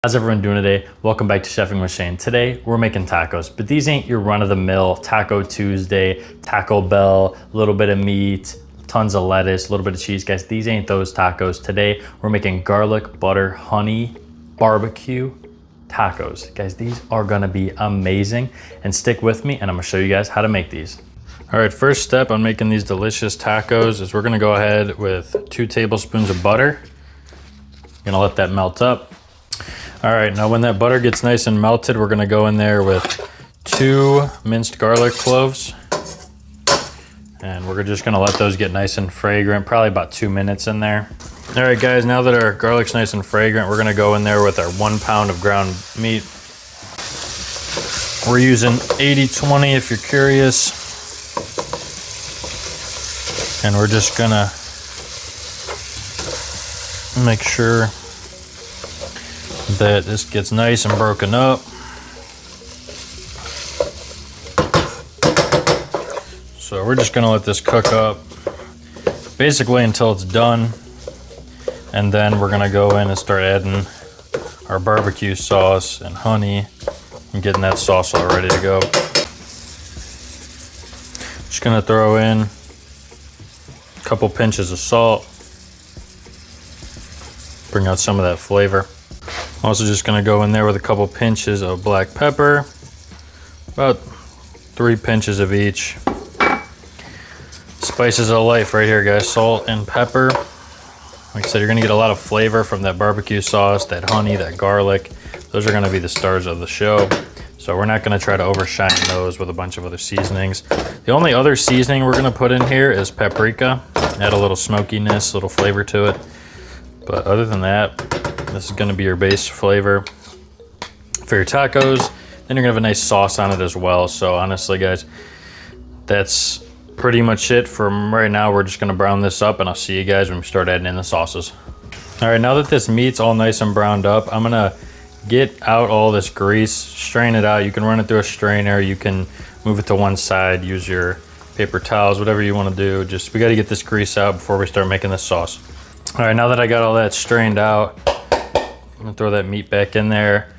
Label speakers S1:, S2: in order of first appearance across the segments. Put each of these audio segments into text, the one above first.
S1: How's everyone doing today? Welcome back to Chefing with Shane. Today, we're making tacos, but these ain't your run-of-the-mill Taco Tuesday, Taco Bell, a little bit of meat, tons of lettuce, a little bit of cheese. Guys, these ain't those tacos. Today, we're making garlic, butter, honey, barbecue tacos. Guys, these are gonna be amazing. And stick with me, and I'm gonna show you guys how to make these. All right, first step on making these delicious tacos is we're gonna go ahead with 2 tablespoons of butter. Gonna let that melt up. All right, now when that butter gets nice and melted, we're gonna go in there with 2 minced garlic cloves. And we're just gonna let those get nice and fragrant, probably about 2 minutes in there. All right, guys, now that our garlic's nice and fragrant, we're gonna go in there with our 1 pound of ground meat. We're using 80-20 if you're curious. And we're just gonna make sure that this gets nice and broken up. So we're just gonna let this cook up basically until it's done. And then we're gonna go in and start adding our barbecue sauce and honey and getting that sauce all ready to go. Just gonna throw in a couple pinches of salt. Bring out some of that flavor. Also just gonna go in there with a couple pinches of black pepper, about 3 pinches of each. Spices of life right here, guys, salt and pepper. Like I said, you're gonna get a lot of flavor from that barbecue sauce, that honey, that garlic. Those are gonna be the stars of the show. So we're not gonna try to overshine those with a bunch of other seasonings. The only other seasoning we're gonna put in here is paprika. Add a little smokiness, a little flavor to it. But other than that, this is gonna be your base flavor for your tacos. Then you're gonna have a nice sauce on it as well. So honestly, guys, that's pretty much it from right now. We're just gonna brown this up and I'll see you guys when we start adding in the sauces. All right, now that this meat's all nice and browned up, I'm gonna get out all this grease, strain it out. You can run it through a strainer, you can move it to one side, use your paper towels, whatever you wanna do. Just, we gotta get this grease out before we start making this sauce. All right, now that I got all that strained out, I'm gonna throw that meat back in there.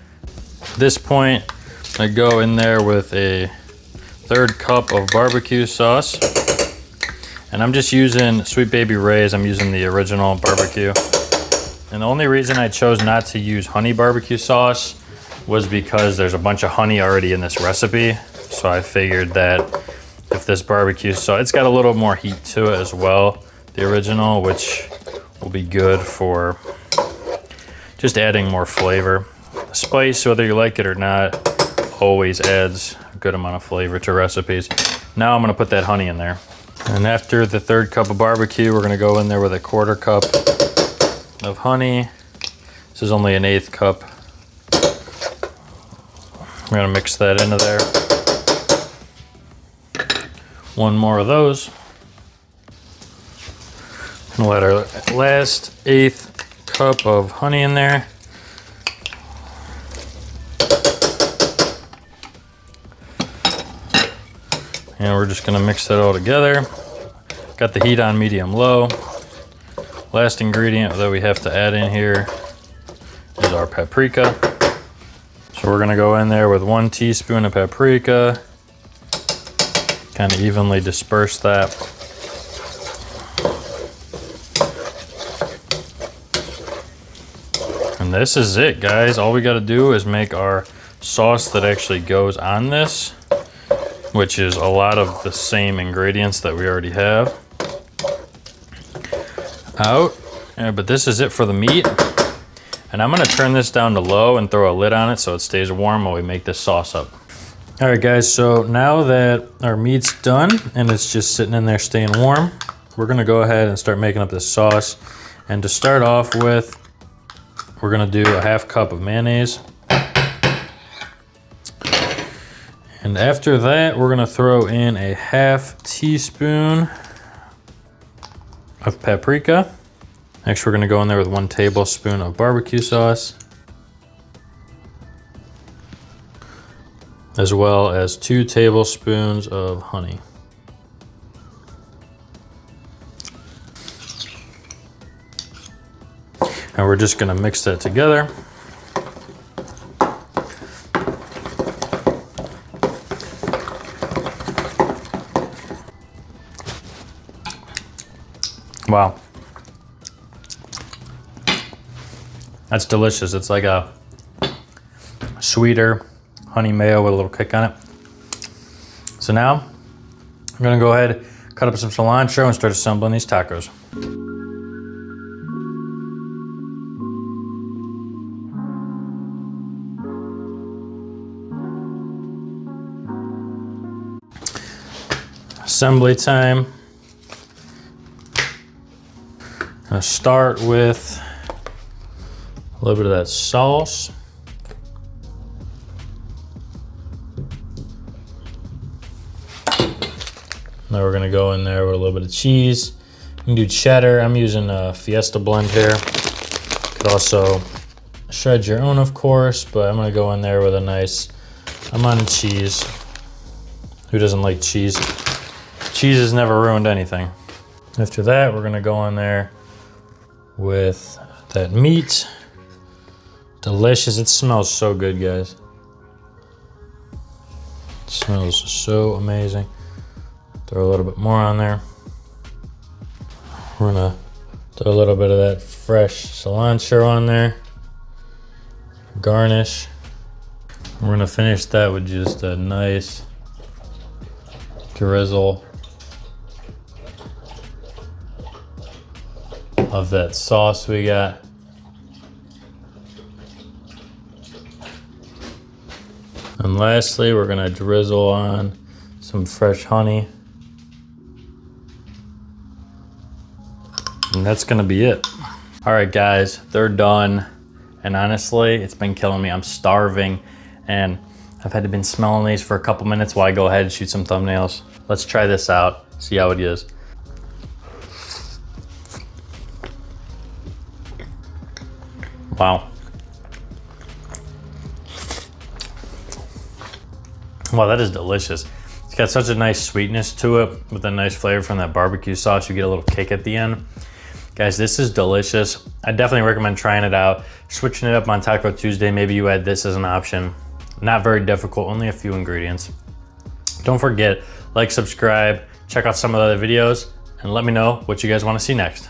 S1: At this point, I go in there with a 1/3 cup of barbecue sauce. And I'm just using Sweet Baby Ray's. I'm using the original barbecue. And the only reason I chose not to use honey barbecue sauce was because there's a bunch of honey already in this recipe. So I figured that if this barbecue sauce, it's got a little more heat to it as well, the original, which will be good for just adding more flavor. The spice, whether you like it or not, always adds a good amount of flavor to recipes. Now I'm gonna put that honey in there. And after the 1/3 cup of barbecue, we're gonna go in there with a 1/4 cup of honey. This is only an 1/8 cup. We're gonna mix that into there. 1 more of those. And let our last 1/8 cup of honey in there. And we're just gonna mix that all together. Got the heat on medium-low. Last ingredient that we have to add in here is our paprika. So we're gonna go in there with 1 teaspoon of paprika. Kind of evenly disperse that. And this is it, guys. All we gotta do is make our sauce that actually goes on this, which is a lot of the same ingredients that we already have. But this is it for the meat. And I'm gonna turn this down to low and throw a lid on it so it stays warm while we make this sauce up. All right, guys, so now that our meat's done and it's just sitting in there staying warm, we're gonna go ahead and start making up this sauce. And to start off with, we're gonna do a 1/2 cup of mayonnaise. And after that, we're gonna throw in a 1/2 teaspoon of paprika. Next, we're gonna go in there with 1 tablespoon of barbecue sauce, as well as 2 tablespoons of honey. And we're just gonna mix that together. Wow. That's delicious. It's like a sweeter honey mayo with a little kick on it. So now I'm gonna go ahead, cut up some cilantro and start assembling these tacos. Assembly time. I'm gonna start with a little bit of that sauce. Now we're gonna go in there with a little bit of cheese. You can do cheddar. I'm using a Fiesta blend here. You could also shred your own, of course, but I'm gonna go in there with a nice amount of cheese. Who doesn't like cheese? Cheese has never ruined anything. After that, we're gonna go in there with that meat. Delicious. It smells so good, guys. It smells so amazing. Throw a little bit more on there. We're gonna throw a little bit of that fresh cilantro on there. Garnish. We're gonna finish that with just a nice drizzle of that sauce we got. And lastly, we're gonna drizzle on some fresh honey. And that's gonna be it. All right, guys, they're done. And honestly, it's been killing me. I'm starving. And I've had to been smelling these for a couple minutes while I go ahead and shoot some thumbnails. Let's try this out, see how it is. Wow. Wow, that is delicious. It's got such a nice sweetness to it with a nice flavor from that barbecue sauce. You get a little kick at the end. Guys, this is delicious. I definitely recommend trying it out. Switching it up on Taco Tuesday, maybe you add this as an option. Not very difficult, only a few ingredients. Don't forget, like, subscribe, check out some of the other videos, and let me know what you guys want to see next.